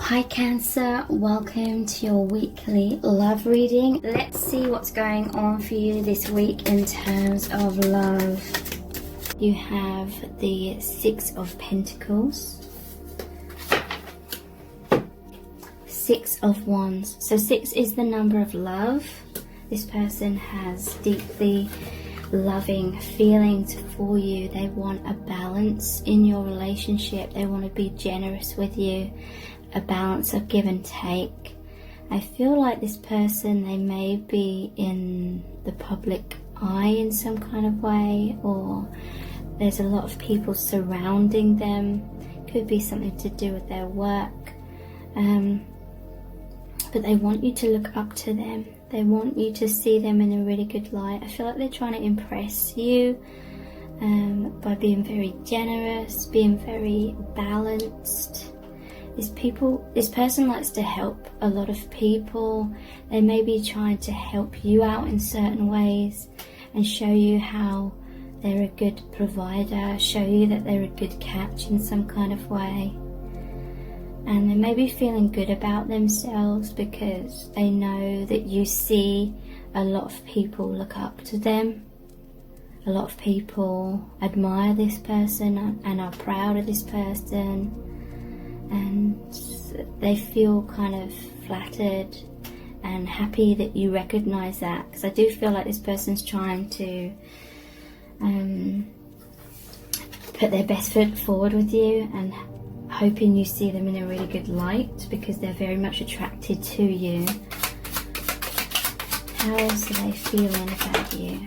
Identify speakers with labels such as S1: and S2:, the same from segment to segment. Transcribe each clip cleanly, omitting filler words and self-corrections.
S1: Hi Cancer, welcome to your weekly love reading. Let's see what's going on for you this week in terms of love. You have the Six of Pentacles, Six of Wands. So 6 is the number of love. This person has deeply loving feelings for you. They want a balance in your relationship. They want to be generous with you. A balance of give and take. I feel like this person, they may be in the public eye in some kind of way, or there's a lot of people surrounding them. Could be something to do with their work, but they want you to look up to them. They want you to see them in a really good light. I feel like they're trying to impress you by being very generous, being very balanced. This person likes to help a lot of people. They may be trying to help you out in certain ways and show you how they're a good provider, show you that they're a good catch in some kind of way. And they may be feeling good about themselves because they know that you see a lot of people look up to them. A lot of people admire this person and are proud of this person. And they feel kind of flattered and happy that you recognize that, because I do feel like this person's trying to put their best foot forward with you and hoping you see them in a really good light, because they're very much attracted to you. How else are they feeling about you?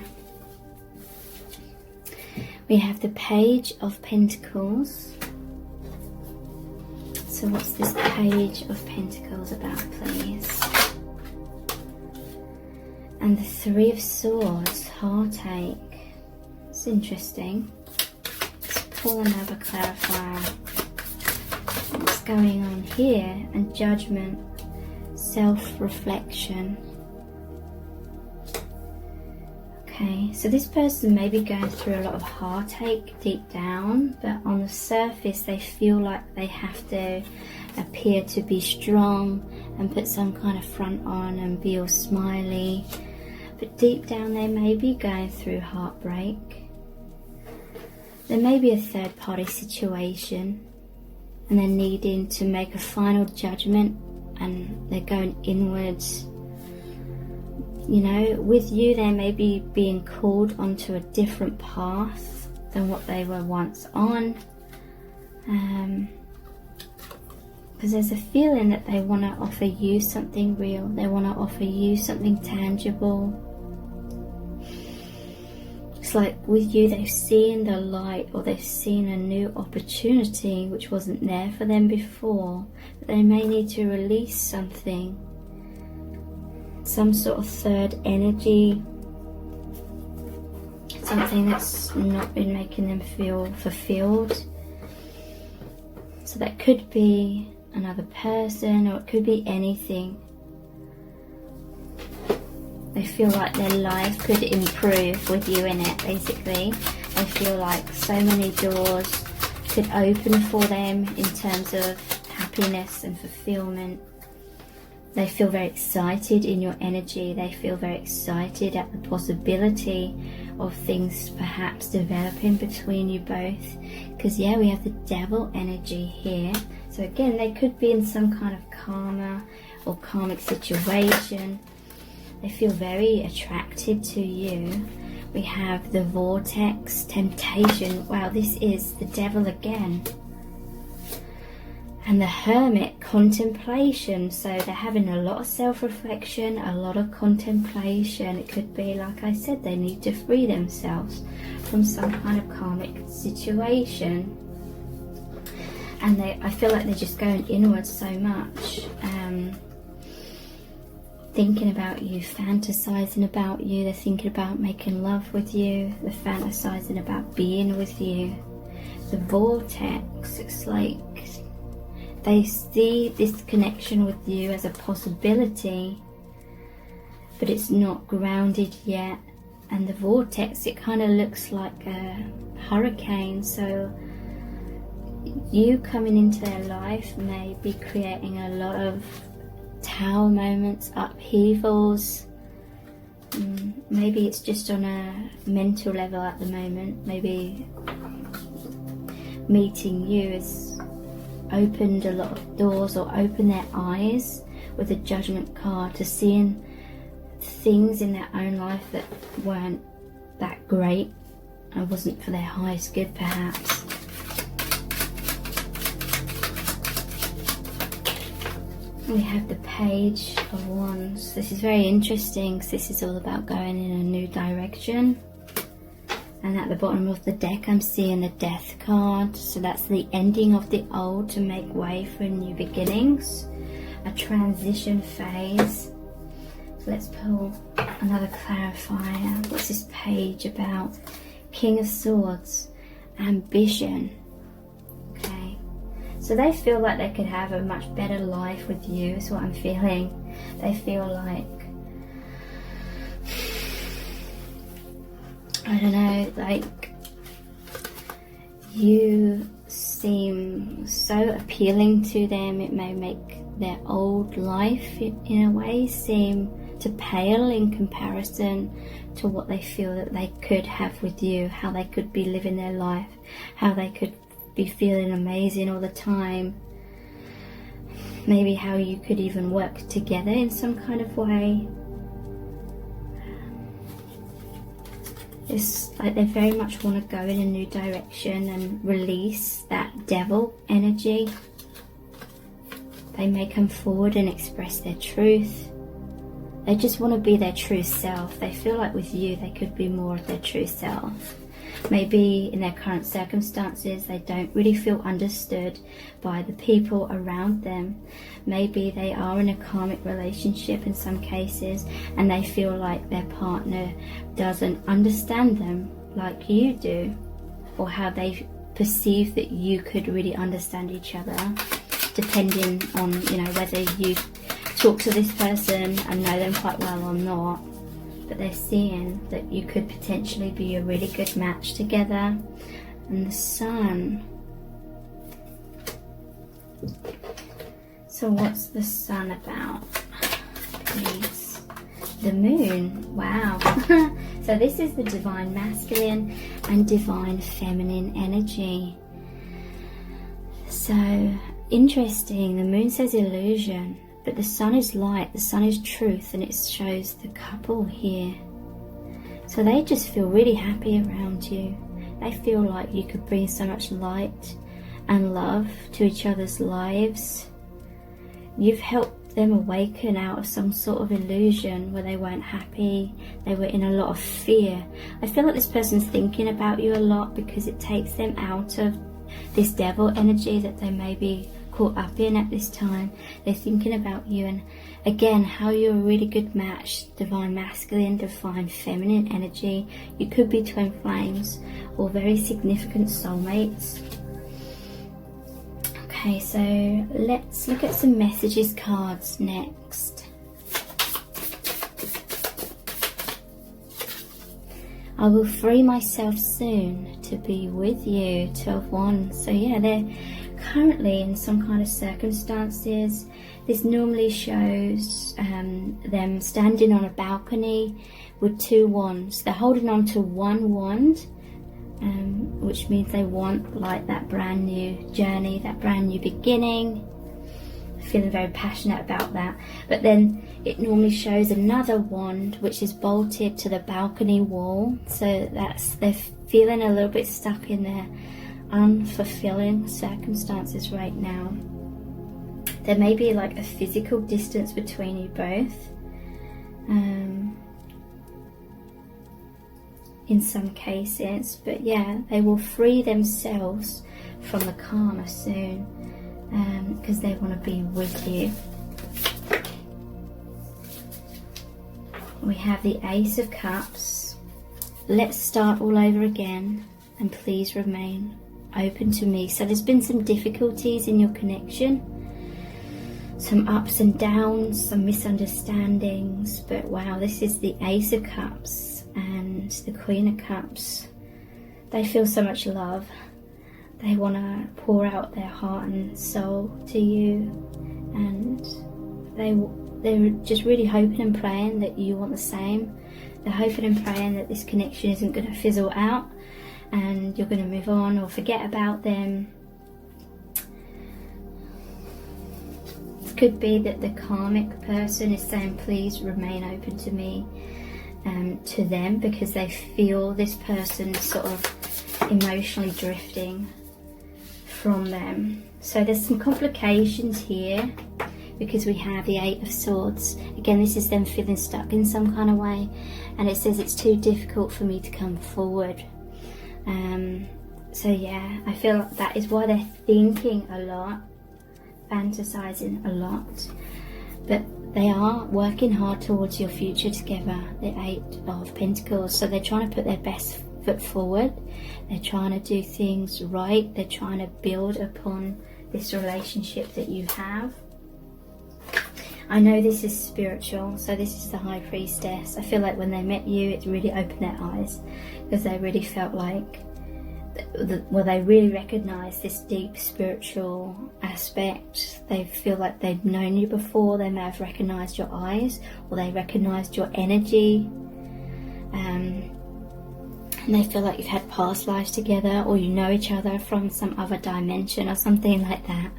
S1: We have the Page of Pentacles. So what's this Page of Pentacles about, please? And the Three of Swords, heartache. It's interesting. Let's pull another clarifier. What's going on here? And Judgment, self-reflection. Okay, so this person may be going through a lot of heartache deep down, but on the surface they feel like they have to appear to be strong and put some kind of front on and be all smiley. But deep down they may be going through heartbreak. There may be a third party situation and they're needing to make a final judgment and they're going inwards. You know, with you they may be being called onto a different path than what they were once on. Because there's a feeling that they want to offer you something real. They want to offer you something tangible. It's like with you they've seen the light, or they've seen a new opportunity which wasn't there for them before. But they may need to release something. Some sort of third energy, something that's not been making them feel fulfilled. So that could be another person, or it could be anything. They feel like their life could improve with you in it, basically. They feel like so many doors could open for them in terms of happiness and fulfillment. They feel very excited in your energy. They feel very excited at the possibility of things perhaps developing between you both. Because yeah, we have the Devil energy here. So again, they could be in some kind of karma or karmic situation. They feel very attracted to you. We have the Vortex, temptation. Wow, this is the Devil again. And the Hermit, contemplation. So they're having a lot of self-reflection, a lot of contemplation. It could be, like I said, they need to free themselves from some kind of karmic situation. And I feel like they're just going inwards so much. Thinking about you, fantasizing about you. They're thinking about making love with you. They're fantasizing about being with you. The Vortex, it's like they see this connection with you as a possibility, but it's not grounded yet. And the Vortex, it kind of looks like a hurricane, so you coming into their life may be creating a lot of tower moments, upheavals. Maybe it's just on a mental level at the moment. Maybe meeting you has opened a lot of doors or opened their eyes with a judgment card to seeing things in their own life that weren't that great and wasn't for their highest good, perhaps. We have the Page of Wands. This is very interesting because this is all about going in a new direction. And at the bottom of the deck I'm seeing the Death card. So that's the ending of the old to make way for new beginnings. A transition phase. So let's pull another clarifier. What's this page about? King of Swords. Ambition. Okay. So they feel like they could have a much better life with you, is what I'm feeling. They feel like, I don't know, like you seem so appealing to them. It may make their old life in a way seem to pale in comparison to what they feel that they could have with you, how they could be living their life, how they could be feeling amazing all the time. Maybe how you could even work together in some kind of way. It's like they very much want to go in a new direction and release that devil energy. They may come forward and express their truth. They just want to be their true self. They feel like with you they could be more of their true self. Maybe in their current circumstances they don't really feel understood by the people around them. Maybe they are in a karmic relationship in some cases and they feel like their partner doesn't understand them like you do, or how they perceive that you could really understand each other, depending on, you know, whether you talk to this person and know them quite well or not. But they're seeing that you could potentially be a really good match together. And the Sun. So what's the Sun about, please? The Moon. Wow. So this is the divine masculine and divine feminine energy. So interesting. The Moon says illusion. But the Sun is light, the Sun is truth, and it shows the couple here. So they just feel really happy around you. They feel like you could bring so much light and love to each other's lives. You've helped them awaken out of some sort of illusion where they weren't happy, they were in a lot of fear. I feel like this person's thinking about you a lot because it takes them out of this devil energy that they may be caught up in at this time. They're thinking about you and again how you're a really good match. Divine masculine, divine feminine energy. You could be twin flames or very significant soulmates. Okay, so let's look at some messages cards next. I will free myself soon to be with you. 12 Wands. So yeah, they're currently in some kind of circumstances. This normally shows them standing on a balcony with 2 wands. They're holding on to 1 wand, which means they want like that brand new journey, that brand new beginning. Feeling very passionate about that. But then it normally shows another wand which is bolted to the balcony wall. So that's, they're feeling a little bit stuck in their unfulfilling circumstances right now. There may be like a physical distance between you both, in some cases, but yeah, they will free themselves from the karma soon, because they want to be with you. We have the Ace of Cups. Let's start all over again, and please remain open to me. So there's been some difficulties in your connection, some ups and downs, some misunderstandings, but wow, this is the Ace of Cups and the Queen of Cups. They feel so much love. They want to pour out their heart and soul to you, and they're just really hoping and praying that you want the same. They're hoping and praying that this connection isn't going to fizzle out and you're going to move on or forget about them. It could be that the karmic person is saying, please remain open to me, to them, because they feel this person sort of emotionally drifting from them. So there's some complications here, because we have the Eight of Swords. Again, this is them feeling stuck in some kind of way, and it says it's too difficult for me to come forward. So yeah, I feel like that is why they're thinking a lot, fantasizing a lot, but they are working hard towards your future together, the Eight of Pentacles. So they're trying to put their best foot forward, they're trying to do things right, they're trying to build upon this relationship that you have. I know this is spiritual, so this is the High Priestess. I feel like when they met you, it really opened their eyes, because they really felt like, well, they really recognise this deep spiritual aspect. They feel like they've known you before. They may have recognised your eyes, or they recognised your energy, and they feel like you've had past lives together, or you know each other from some other dimension or something like that.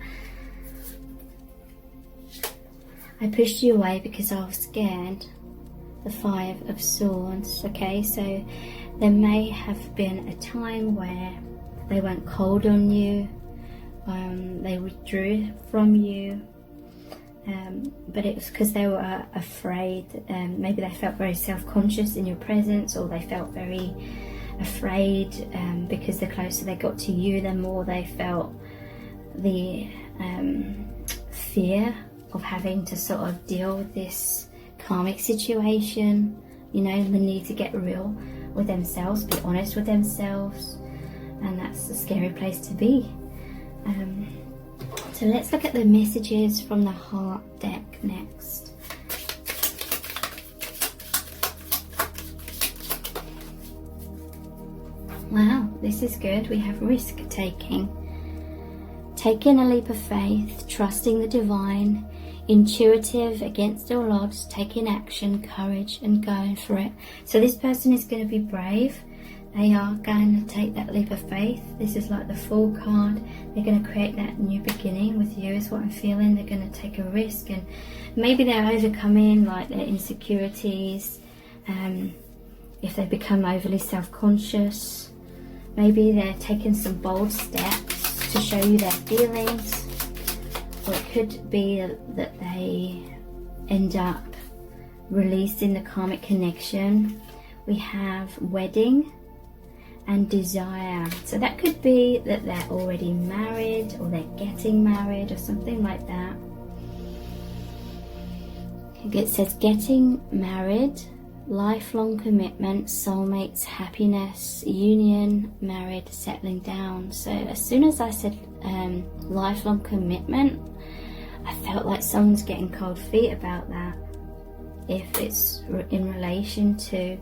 S1: I pushed you away because I was scared. The Five of Swords. Okay, so there may have been a time where they went cold on you, they withdrew from you, but it was because they were afraid. Maybe they felt very self-conscious in your presence, or they felt very afraid, because the closer they got to you, the more they felt the fear of having to sort of deal with this karmic situation, you know, the need to get real with themselves, be honest with themselves, and that's a scary place to be. So let's look at the messages from the Heart deck next. Wow, this is good. We have risk taking a leap of faith, trusting the divine, intuitive, against all odds, taking action, courage, and going for it. So this person is going to be brave. They are going to take that leap of faith. This is like the Fool card. They're going to create that new beginning with you, is what I'm feeling. They're going to take a risk, and maybe they're overcoming like their insecurities. If they become overly self-conscious, maybe they're taking some bold steps to show you their feelings. Or it could be that they end up releasing the karmic connection. We have wedding and desire. So that could be that they're already married, or they're getting married, or something like that. It says getting married, lifelong commitment, soulmates, happiness, union, married, settling down. So as soon as I said lifelong commitment, I felt like someone's getting cold feet about that, if it's in relation to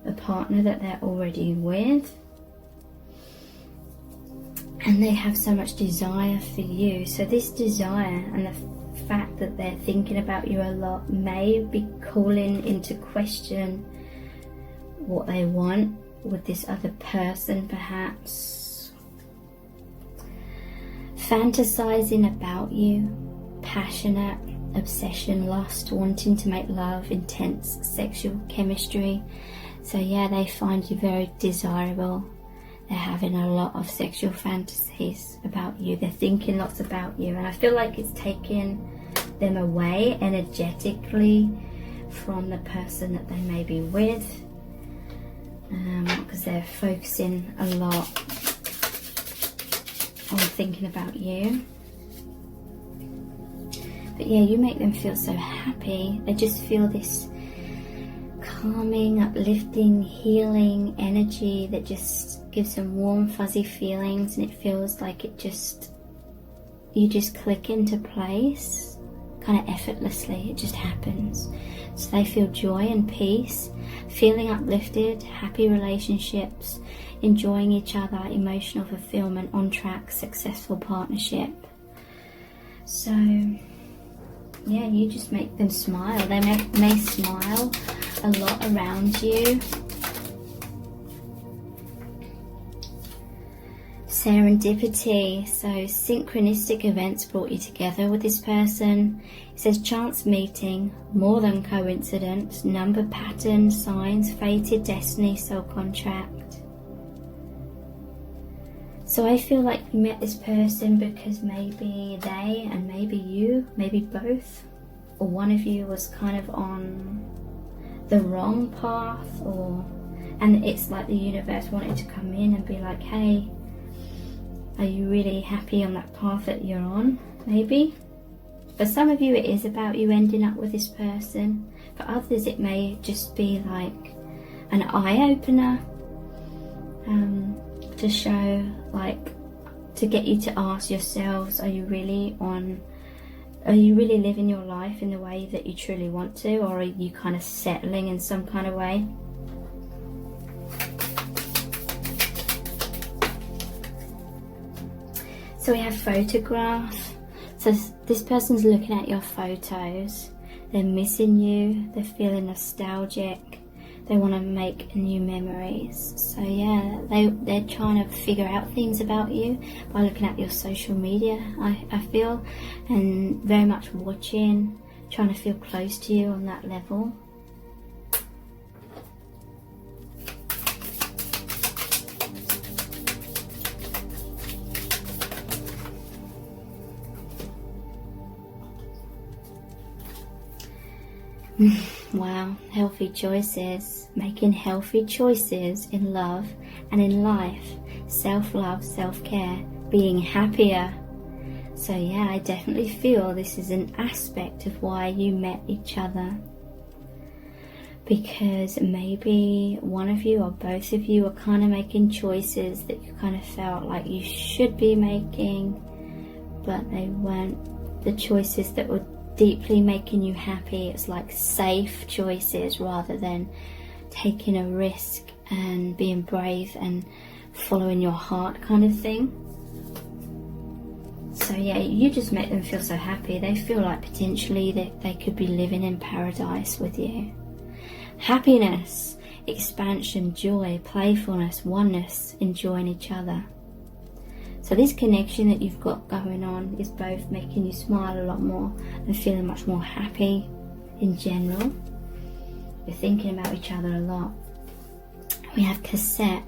S1: a partner that they're already with, and they have so much desire for you. So this desire and the fact that they're thinking about you a lot may be calling into question what they want with this other person, perhaps fantasizing about you, passionate, obsession, lust, wanting to make love, intense sexual chemistry. So yeah, they find you very desirable. They're having a lot of sexual fantasies about you. They're thinking lots about you, and I feel like it's taking them away energetically from the person that they may be with, because they're focusing a lot on thinking about you. But yeah, you make them feel so happy. They just feel this calming, uplifting, healing energy that just gives them warm, fuzzy feelings, and it feels like you just click into place kind of effortlessly. It just happens. So they feel joy and peace, feeling uplifted, happy relationships. enjoying each other, emotional fulfillment, on track, successful partnership. So yeah, you just make them smile. They may smile a lot around you. Serendipity, so synchronistic events brought you together with this person. It says chance meeting, more than coincidence, number pattern, signs, fated destiny, soul contract. So I feel like you met this person because maybe they and maybe you, maybe both, or one of you was kind of on the wrong path, and it's like the universe wanted to come in and be like, hey, are you really happy on that path that you're on? Maybe. For some of you it is about you ending up with this person. For others it may just be like an eye-opener, to show, like, to get you to ask yourselves, are you really living your life in the way that you truly want to, or are you kind of settling in some kind of way? So we have photograph. So this person's looking at your photos. They're missing you. They're feeling nostalgic. They want to make new memories. So yeah, they're trying to figure out things about you by looking at your social media, I feel, and very much watching, trying to feel close to you on that level. Wow, healthy choices, making healthy choices in love and in life, self-love, self-care, being happier. So yeah, I definitely feel this is an aspect of why you met each other, because maybe one of you or both of you are kind of making choices that you kind of felt like you should be making, but they weren't the choices that were deeply making you happy. It's like safe choices rather than taking a risk and being brave and following your heart kind of thing. So yeah, you just make them feel so happy. They feel like potentially that they could be living in paradise with you. Happiness, expansion, joy, playfulness, oneness, enjoying each other. So this connection that you've got going on is both making you smile a lot more and feeling much more happy in general. You're thinking about each other a lot. We have cassette,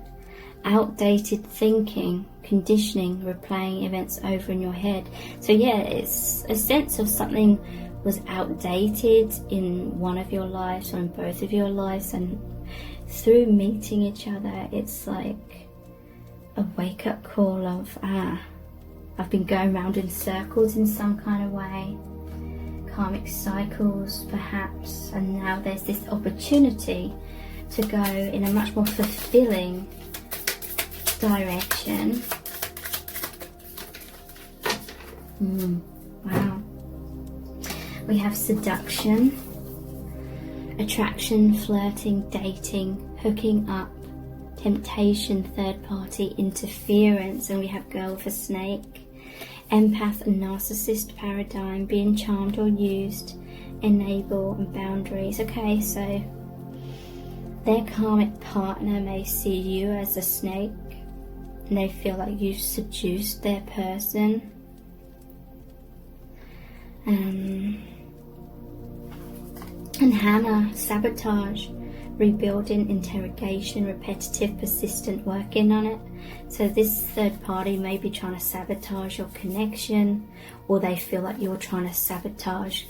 S1: outdated thinking, conditioning, replaying events over in your head. So yeah, it's a sense of something was outdated in one of your lives or in both of your lives, and through meeting each other, it's like a wake-up call of, I've been going round in circles in some kind of way, karmic cycles perhaps, and now there's this opportunity to go in a much more fulfilling direction. Wow. We have seduction, attraction, flirting, dating, hooking up, temptation, third party interference, and we have girl for snake, empath and narcissist paradigm, being charmed or used, enable and boundaries. Okay, so their karmic partner may see you as a snake and they feel like you've seduced their person. And Hannah, sabotage, rebuilding, interrogation, repetitive, persistent, working on it. So this third party may be trying to sabotage your connection, or they feel like you're trying to sabotage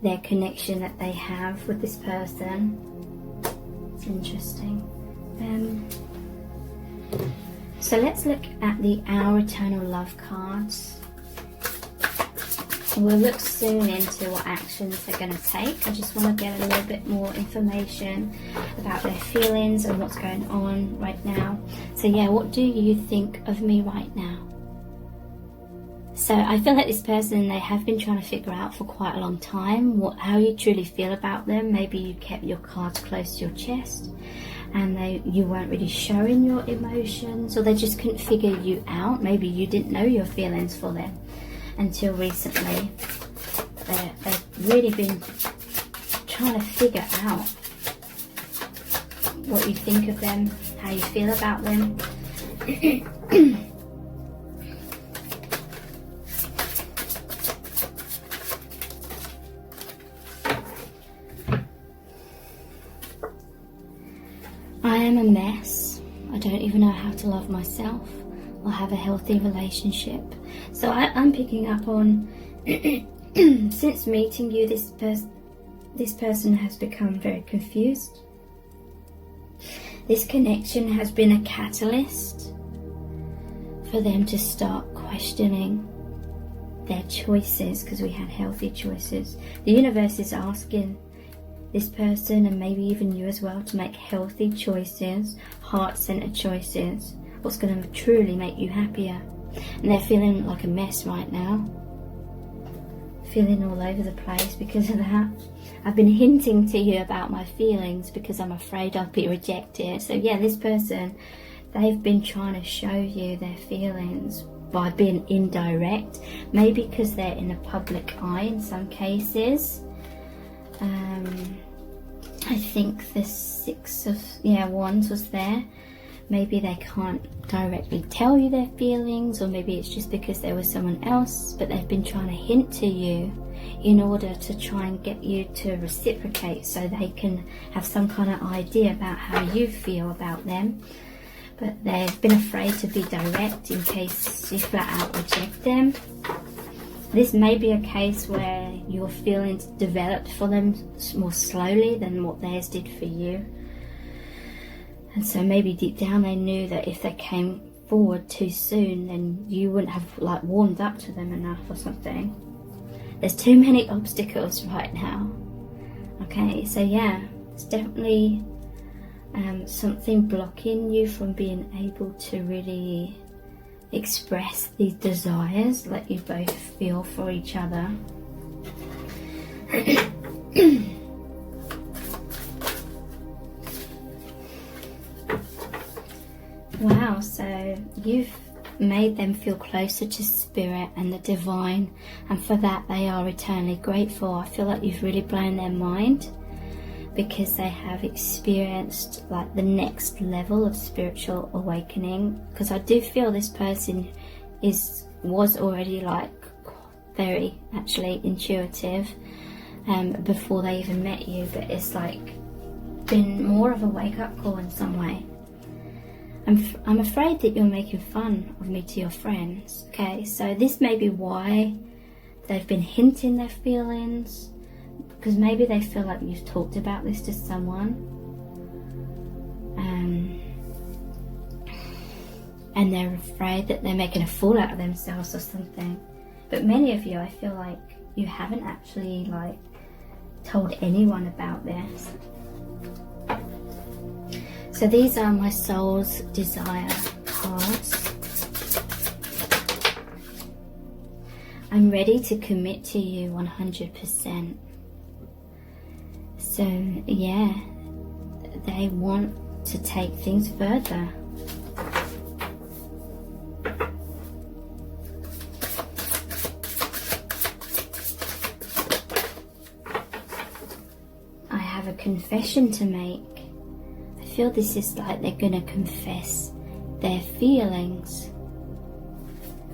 S1: their connection that they have with this person. It's interesting. So let's look at the Our Eternal Love cards. We'll look soon into what actions they're going to take. I just want to get a little bit more information about their feelings and what's going on right now. So yeah, what do you think of me right now? So I feel like this person, they have been trying to figure out for quite a long time how you truly feel about them. Maybe you kept your cards close to your chest. and you weren't really showing your emotions, or they just couldn't figure you out. Maybe you didn't know your feelings for them until recently. They've really been trying to figure out what you think of them, how you feel about them. I am a mess. I don't even know how to love myself or have a healthy relationship. So I'm picking up on, since meeting you, this person has become very confused. This connection has been a catalyst for them to start questioning their choices, because we had healthy choices. The universe is asking this person, and maybe even you as well, to make healthy choices, heart-centered choices, what's going to truly make you happier. And they're feeling like a mess right now, feeling all over the place because of that. I've been hinting to you about my feelings because I'm afraid I'll be rejected. So yeah, this person, they've been trying to show you their feelings by being indirect, maybe because they're in a public eye in some cases. I think the Six of Wands was there. Maybe they can't directly tell you their feelings, or maybe it's just because there was someone else, but they've been trying to hint to you in order to try and get you to reciprocate, so they can have some kind of idea about how you feel about them. But they've been afraid to be direct in case you flat out reject them. This may be a case where your feelings developed for them more slowly than what theirs did for you. And so maybe deep down they knew that if they came forward too soon, then you wouldn't have warmed up to them enough or something. There's too many obstacles right now. Okay, so yeah, it's definitely something blocking you from being able to really express these desires that you both feel for each other. Wow, so you've made them feel closer to spirit and the divine, and for that they are eternally grateful. I feel like you've really blown their mind, because they have experienced the next level of spiritual awakening. Because I do feel this person was already very actually intuitive before they even met you, but it's been more of a wake-up call in some way. I'm afraid that you're making fun of me to your friends. Okay, so this may be why they've been hinting their feelings, because maybe they feel like you've talked about this to someone, and they're afraid that they're making a fool out of themselves or something. But many of you, I feel like you haven't actually told anyone about this. So these are my soul's desire cards. I'm ready to commit to you 100%. So yeah, they want to take things further. I have a confession to make. I feel this is they're going to confess their feelings.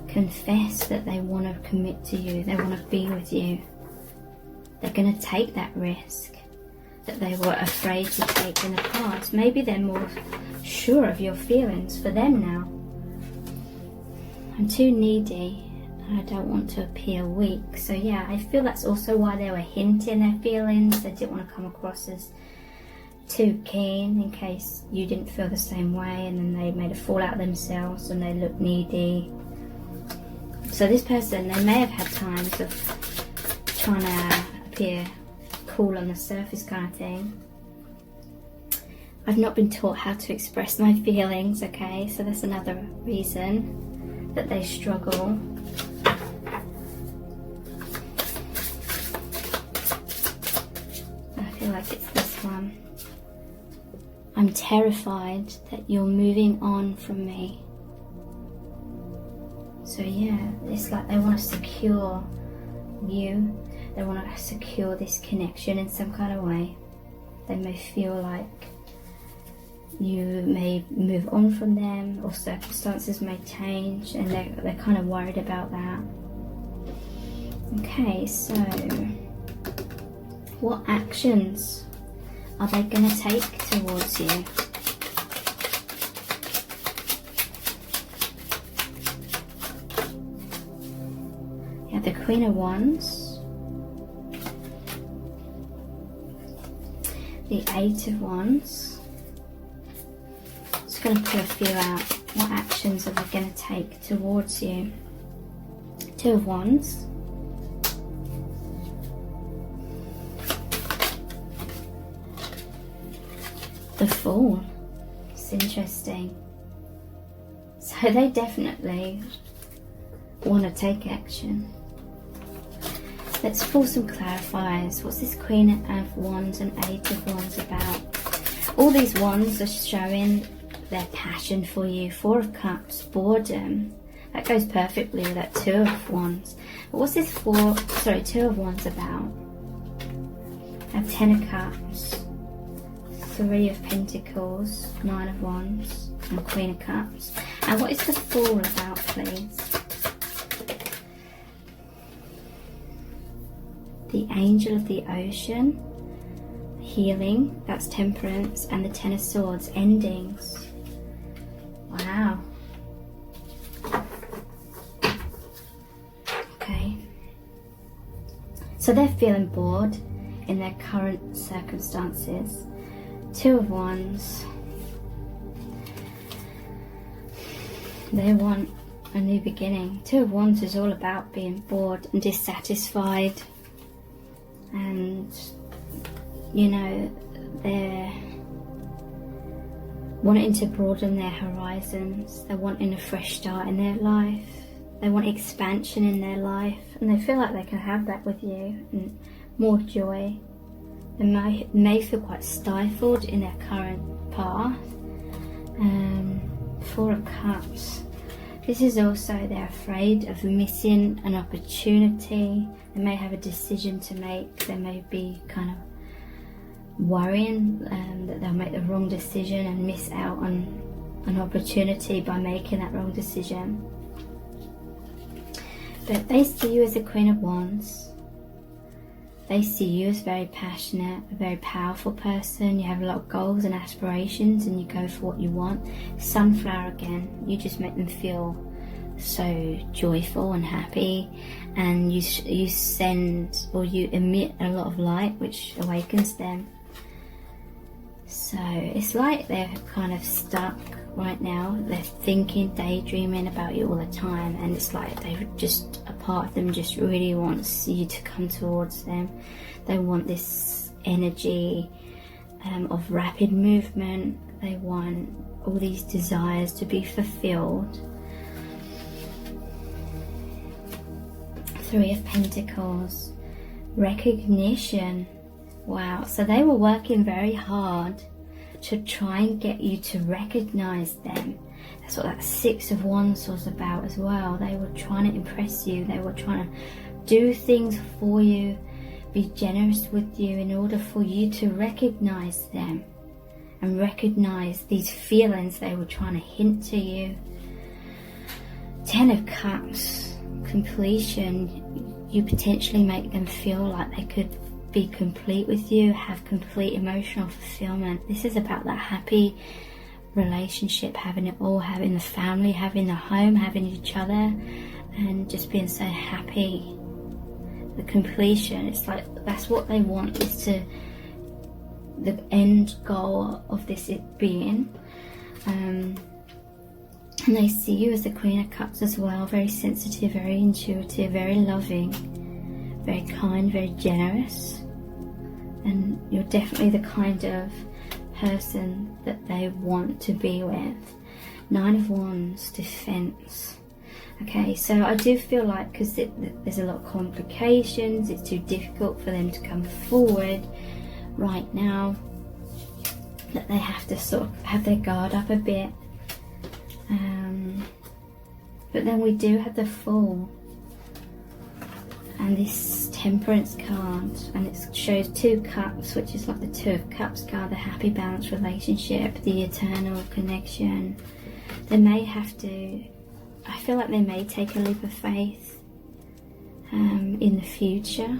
S1: Confess that they want to commit to you, they want to be with you. They're going to take that risk that they were afraid to take in the past. Maybe they're more sure of your feelings for them now. I'm too needy and I don't want to appear weak. So yeah, I feel that's also why they were hinting their feelings. They didn't want to come across as too keen in case you didn't feel the same way, and then they made a fool out of themselves and they look needy. So this person, they may have had times of trying to appear cool on the surface kind of thing. I've not been taught how to express my feelings, okay, so that's another reason that they struggle. I feel like it's this one. I'm I'm terrified that you're moving on from me. So yeah, it's like they want to secure you. They want to secure this connection in some kind of way. They may feel like you may move on from them, or circumstances may change, and they're kind of worried about that. Okay, so what actions are they going to take towards you? You have the Queen of Wands, the Eight of Wands. Just going to feel out what actions are they going to take towards you. Two of Wands, the Fool. It's interesting. So they definitely want to take action. Let's pull some clarifiers. What's this Queen of Wands and Eight of Wands about? All these wands are showing their passion for you. Four of Cups, boredom. That goes perfectly with that Two of Wands. But what's this Two of Wands about? I have Ten of Cups, Three of Pentacles, Nine of Wands, and Queen of Cups. And what is the Fool about, please? The Angel of the Ocean, healing, that's Temperance, and the Ten of Swords, endings. Wow. Okay. So they're feeling bored in their current circumstances. Two of Wands. They want a new beginning. Two of Wands is all about being bored and dissatisfied. And, you know, they're wanting to broaden their horizons. They're wanting a fresh start in their life. They want expansion in their life. And they feel like they can have that with you. And more joy. They may feel quite stifled in their current path. Four of Cups. This is also they're afraid of missing an opportunity. They may have a decision to make. They may be kind of worrying that they'll make the wrong decision and miss out on an opportunity by making that wrong decision. But they see you as a Queen of Wands. They see you as very passionate, a very powerful person. You have a lot of goals and aspirations and you go for what you want. Sunflower again, you just make them feel so joyful and happy, and you send or you emit a lot of light which awakens them. So it's like they're kind of stuck right now. They're thinking, daydreaming about you all the time, and it's like they just, a part of them just really wants you to come towards them. They want this energy of rapid movement. They want all these desires to be fulfilled. Three of Pentacles, recognition. Wow, so they were working very hard to try and get you to recognize them. That's what that Six of Wands was about as well. They were trying to impress you. They were trying to do things for you, be generous with you in order for you to recognize them and recognize these feelings they were trying to hint to you. Ten of Cups, completion. You potentially make them feel like they could be complete with you, have complete emotional fulfillment. This is about that happy relationship, having it all, having the family, having the home, having each other, and just being so happy. The completion, it's like that's what they want, is to the end goal of this being. And they see you as the Queen of Cups as well, very sensitive, very intuitive, very loving, very kind, very generous. And you're definitely the kind of person that they want to be with. Nine of Wands, defense. Okay, so I do feel like, because there's a lot of complications, it's too difficult for them to come forward right now. that they have to sort of have their guard up a bit. But then we do have the Fool and this Temperance card, and it shows 2 cups, which is like the 2 of Cups card, the happy balanced relationship, the eternal connection. They may have to, I feel like they may take a leap of faith in the future,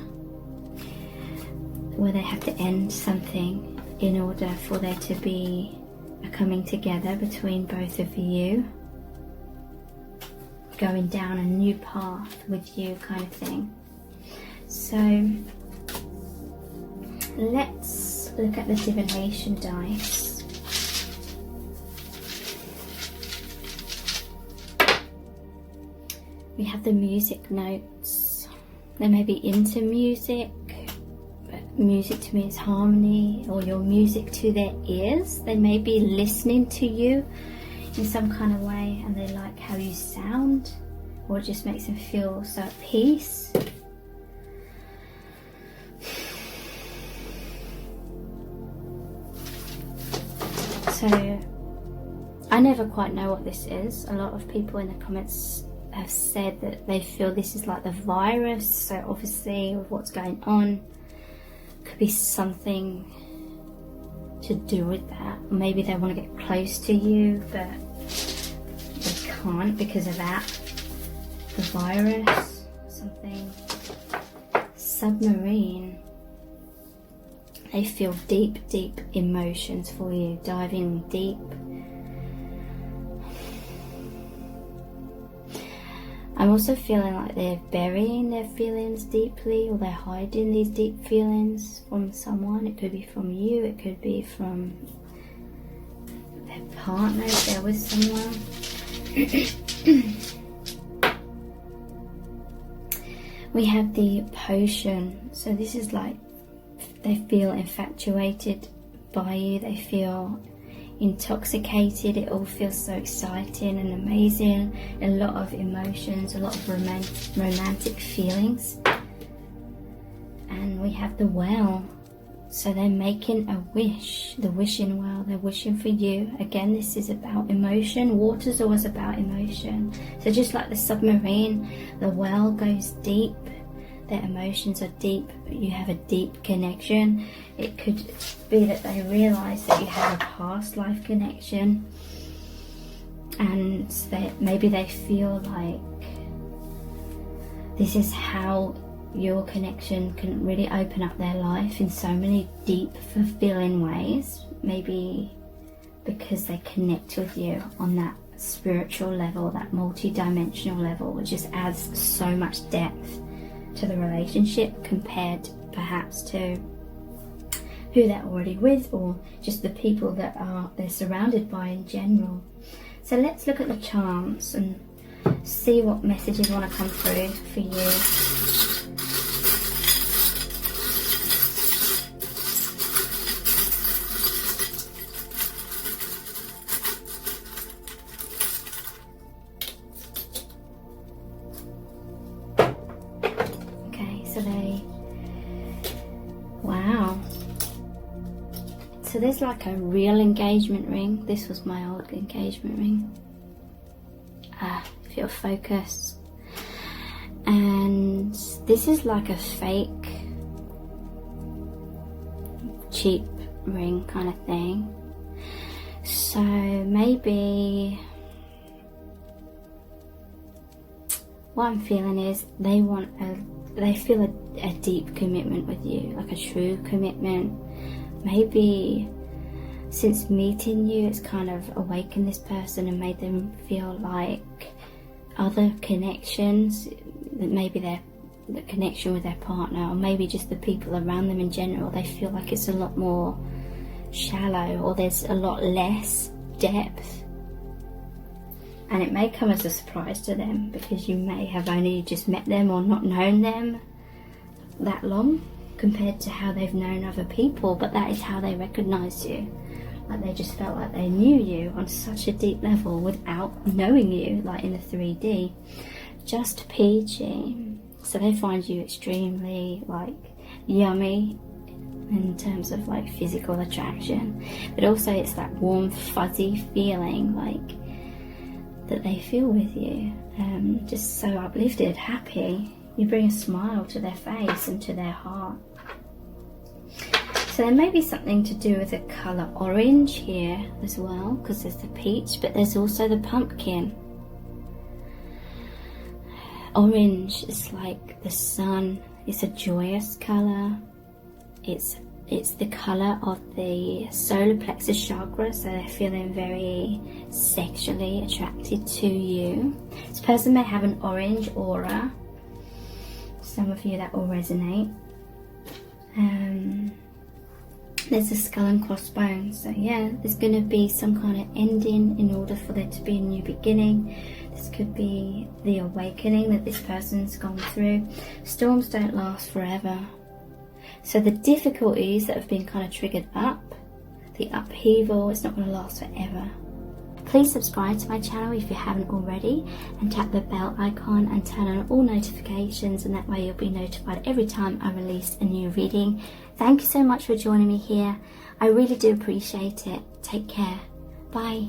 S1: where they have to end something in order for there to be a coming together between both of you, going down a new path with you, kind of thing. So let's look at the divination dice. We have the music notes. They may be into music, but music to me is harmony, or your music to their ears. They may be listening to you in some kind of way, and they like how you sound, or it just makes them feel so at peace. So I never quite know what this is. A lot of people in the comments have said that they feel this is like the virus, so obviously with what's going on, could be something to do with that. Maybe they want to get close to you, but they can't because of that. The virus, something. Submarine. They feel deep, deep emotions for you, diving deep. I'm also feeling like they're burying their feelings deeply, or they're hiding these deep feelings from someone. It could be from you, it could be from their partner if they're with someone. We have the potion. So this is like they feel infatuated by you, they feel intoxicated, it all feels so exciting and amazing, a lot of emotions, a lot of romantic feelings. And we have the well, so they're making a wish, the wishing well, they're wishing for you. Again, this is about emotion. Water's always about emotion. So just like the submarine, the well goes deep, their emotions are deep, you have a deep connection. It could be that they realise that you have a past life connection, and maybe they feel like this is how your connection can really open up their life in so many deep, fulfilling ways. Maybe because they connect with you on that spiritual level, that multi-dimensional level, which just adds so much depth to the relationship compared perhaps to who they're already with, or just the people that they're surrounded by in general. So let's look at the charms and see what messages want to come through for you. Wow. So there's like a real engagement ring. This was my old engagement ring. If you're focused. And this is like a fake, cheap ring kind of thing. So maybe what I'm feeling is they feel a deep commitment with you, like a true commitment. Maybe since meeting you, it's kind of awakened this person and made them feel like other connections, maybe the connection with their partner, or maybe just the people around them in general, they feel like it's a lot more shallow, or there's a lot less depth. And it may come as a surprise to them, because you may have only just met them or not known them that long compared to how they've known other people, but that is how they recognise you. Like they just felt like they knew you on such a deep level without knowing you, like in the 3D. Just peachy. So they find you extremely like yummy, in terms of like physical attraction, but also it's that warm fuzzy feeling like that they feel with you, just so uplifted, happy. You bring a smile to their face and to their heart. So there may be something to do with the colour orange here as well, because there's the peach, but there's also the pumpkin. Orange is like the sun. It's a joyous colour. It's the colour of the solar plexus chakra, so they're feeling very sexually attracted to you. This person may have an orange aura. Some of you that will resonate. There's a skull and crossbones, so yeah, there's going to be some kind of ending in order for there to be a new beginning. This could be the awakening that this person's gone through. Storms don't last forever. So the difficulties that have been kind of triggered up, the upheaval, it's not going to last forever. Please subscribe to my channel if you haven't already, and tap the bell icon and turn on all notifications, and that way you'll be notified every time I release a new reading. Thank you so much for joining me here. I really do appreciate it. Take care. Bye.